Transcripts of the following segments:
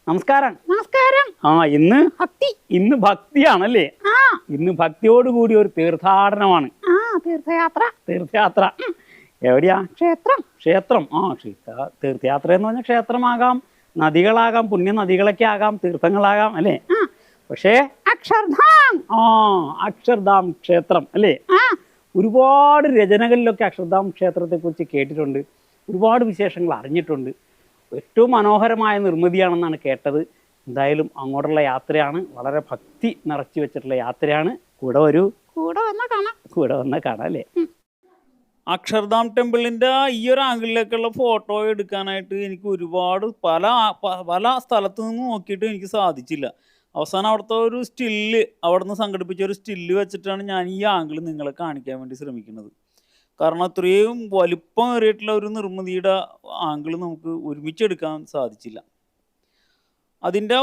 നമസ്കാരം. നമസ്കാരം. ഇന്ന് ഭക്തിയാണല്ലേ? ഇന്ന് ഭക്തിയോടുകൂടി ഒരു തീർത്ഥാടനമാണ്. തീർത്ഥയാത്ര എവിടെയാ? ക്ഷേത്രം. തീർത്ഥയാത്ര എന്ന് പറഞ്ഞാൽ ക്ഷേത്രമാകാം, നദികളാകാം, പുണ്യ നദികളൊക്കെ ആകാം, തീർത്ഥങ്ങളാകാം അല്ലേ? പക്ഷേ അക്ഷർധാം ക്ഷേത്രം അല്ലേ? ഒരുപാട് രചനകളിലൊക്കെ അക്ഷർധാം ക്ഷേത്രത്തെ കുറിച്ച് കേട്ടിട്ടുണ്ട്, ഒരുപാട് വിശേഷങ്ങൾ അറിഞ്ഞിട്ടുണ്ട്. ഏറ്റവും മനോഹരമായ നിർമ്മിതിയാണെന്നാണ് കേട്ടത്. എന്തായാലും അങ്ങോട്ടുള്ള യാത്രയാണ്, വളരെ ഭക്തി നിറച്ചു വെച്ചിട്ടുള്ള യാത്രയാണ്. കൂടെ വന്ന കാണാം അല്ലേ? അക്ഷർധാം ടെമ്പിളിൻ്റെ ഈ ഒരു ആംഗിളിലേക്കുള്ള ഫോട്ടോ എടുക്കാനായിട്ട് എനിക്ക് ഒരുപാട് പല സ്ഥലത്തു നിന്ന് നോക്കിയിട്ട് എനിക്ക് സാധിച്ചില്ല. അവസാനം അവിടുത്തെ ഒരു അവിടുന്ന് സംഘടിപ്പിച്ച ഒരു സ്റ്റില്ല് വെച്ചിട്ടാണ് ഞാൻ ഈ ആംഗിൾ നിങ്ങളെ കാണിക്കാൻ വേണ്ടി ശ്രമിക്കുന്നത്. കാരണം അത്രയും വലിപ്പമേറിയിട്ടുള്ള ഒരു നിർമ്മിതിയുടെ ആംഗിൾ നമുക്ക് ഒരുമിച്ചെടുക്കാൻ സാധിച്ചില്ല. അതിൻ്റെ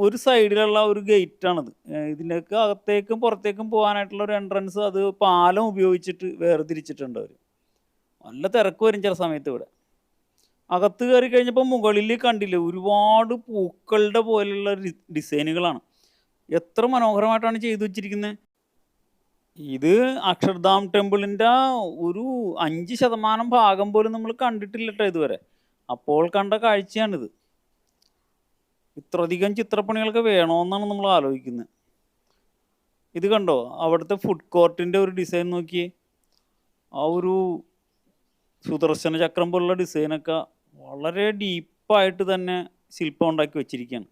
ഒരു സൈഡിലുള്ള ഒരു ഗേറ്റാണത്. ഇതിലേക്ക് അകത്തേക്കും പുറത്തേക്കും പോകാനായിട്ടുള്ള ഒരു എൻട്രൻസ് അത് പാലം ഉപയോഗിച്ചിട്ട് വേർതിരിച്ചിട്ടുണ്ട് അവർ. നല്ല തിരക്ക് വരും ചില സമയത്ത് ഇവിടെ. അകത്ത് കയറി കഴിഞ്ഞപ്പോൾ മുകളിൽ കണ്ടില്ലേ, ഒരുപാട് പൂക്കളുടെ പോലെയുള്ള ഡിസൈനുകളാണ്. എത്ര മനോഹരമായിട്ടാണ് ചെയ്തു വച്ചിരിക്കുന്നത്. ഇത് അക്ഷർധാം ടെമ്പിളിൻ്റെ ഒരു 5% ഭാഗം പോലും നമ്മൾ കണ്ടിട്ടില്ല കേട്ടോ ഇതുവരെ. അപ്പോൾ കണ്ട കാഴ്ചയാണിത്. ഇത്രയധികം ചിത്രപ്പണികളൊക്കെ വേണമെന്നാണ് നമ്മൾ ആലോചിക്കുന്നത്. ഇത് കണ്ടോ, അവിടുത്തെ ഫുഡ് കോർട്ടിൻ്റെ ഒരു ഡിസൈൻ നോക്കിയേ. ആ ഒരു സുദർശന ചക്രം പോലുള്ള ഡിസൈനൊക്കെ വളരെ ഡീപ്പായിട്ട് തന്നെ ശില്പം ഉണ്ടാക്കി വെച്ചിരിക്കുകയാണ്.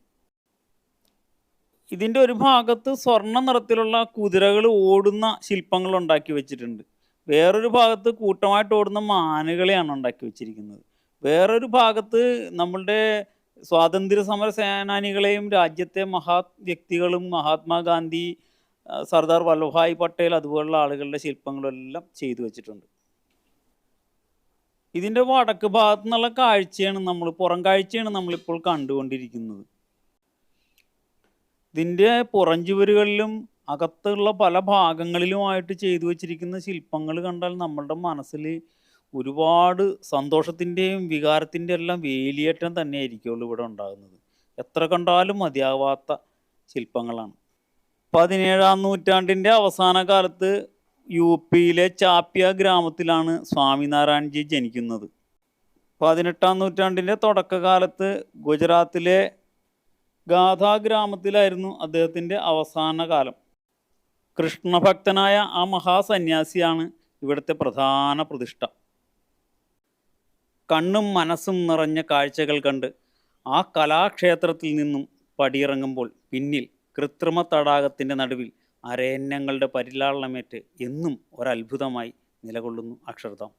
ഇതിൻ്റെ ഒരു ഭാഗത്ത് സ്വർണ്ണ നിറത്തിലുള്ള കുതിരകൾ ഓടുന്ന ശില്പങ്ങൾ ഉണ്ടാക്കി വെച്ചിട്ടുണ്ട്. വേറൊരു ഭാഗത്ത് കൂട്ടമായിട്ട് ഓടുന്ന മാനുകളെയാണ് ഉണ്ടാക്കി വെച്ചിരിക്കുന്നത്. വേറൊരു ഭാഗത്ത് നമ്മളുടെ സ്വാതന്ത്ര്യ സമര സേനാനികളെയും രാജ്യത്തെ വ്യക്തികളും മഹാത്മാഗാന്ധി, സർദാർ വല്ലഭായ് പട്ടേൽ അതുപോലുള്ള ആളുകളുടെ ശില്പങ്ങളെല്ലാം ചെയ്തു വെച്ചിട്ടുണ്ട്. ഇതിൻ്റെ വടക്ക് ഭാഗത്തു നിന്നുള്ള പുറം കാഴ്ചയാണ് നമ്മളിപ്പോൾ കണ്ടുകൊണ്ടിരിക്കുന്നത്. ഇതിൻ്റെ പുറംചുവരുകളിലും അകത്തുള്ള പല ഭാഗങ്ങളിലുമായിട്ട് ചെയ്തു വച്ചിരിക്കുന്ന ശില്പങ്ങൾ കണ്ടാൽ നമ്മളുടെ മനസ്സിൽ ഒരുപാട് സന്തോഷത്തിൻ്റെയും വികാരത്തിൻ്റെ എല്ലാം വേലിയേറ്റം തന്നെയായിരിക്കുള്ളൂ ഇവിടെ ഉണ്ടാകുന്നത്. എത്ര കണ്ടാലും മതിയാവാത്ത ശില്പങ്ങളാണ്. 17-ാം നൂറ്റാണ്ടിൻ്റെ അവസാന കാലത്ത് യുപിയിലെ ചാപ്യ ഗ്രാമത്തിലാണ് സ്വാമിനാരായൺജി ജനിക്കുന്നത്. 18-ാം നൂറ്റാണ്ടിൻ്റെ തുടക്കകാലത്ത് ഗുജറാത്തിലെ ഗാഥ ഗ്രാമത്തിലായിരുന്നു അദ്ദേഹത്തിൻ്റെ അവസാന കാലം. കൃഷ്ണഭക്തനായ ആ മഹാസന്യാസിയാണ് ഇവിടുത്തെ പ്രധാന പ്രതിഷ്ഠ. കണ്ണും മനസ്സും നിറഞ്ഞ കാഴ്ചകൾ കണ്ട് ആ കലാക്ഷേത്രത്തിൽ നിന്നും പടിയിറങ്ങുമ്പോൾ പിന്നിൽ കൃത്രിമ തടാകത്തിൻ്റെ നടുവിൽ അരയന്നങ്ങളുടെ പരിലാളനമേറ്റ് എന്നും ഒരത്ഭുതമായി നിലകൊള്ളുന്നു അക്ഷർധാം.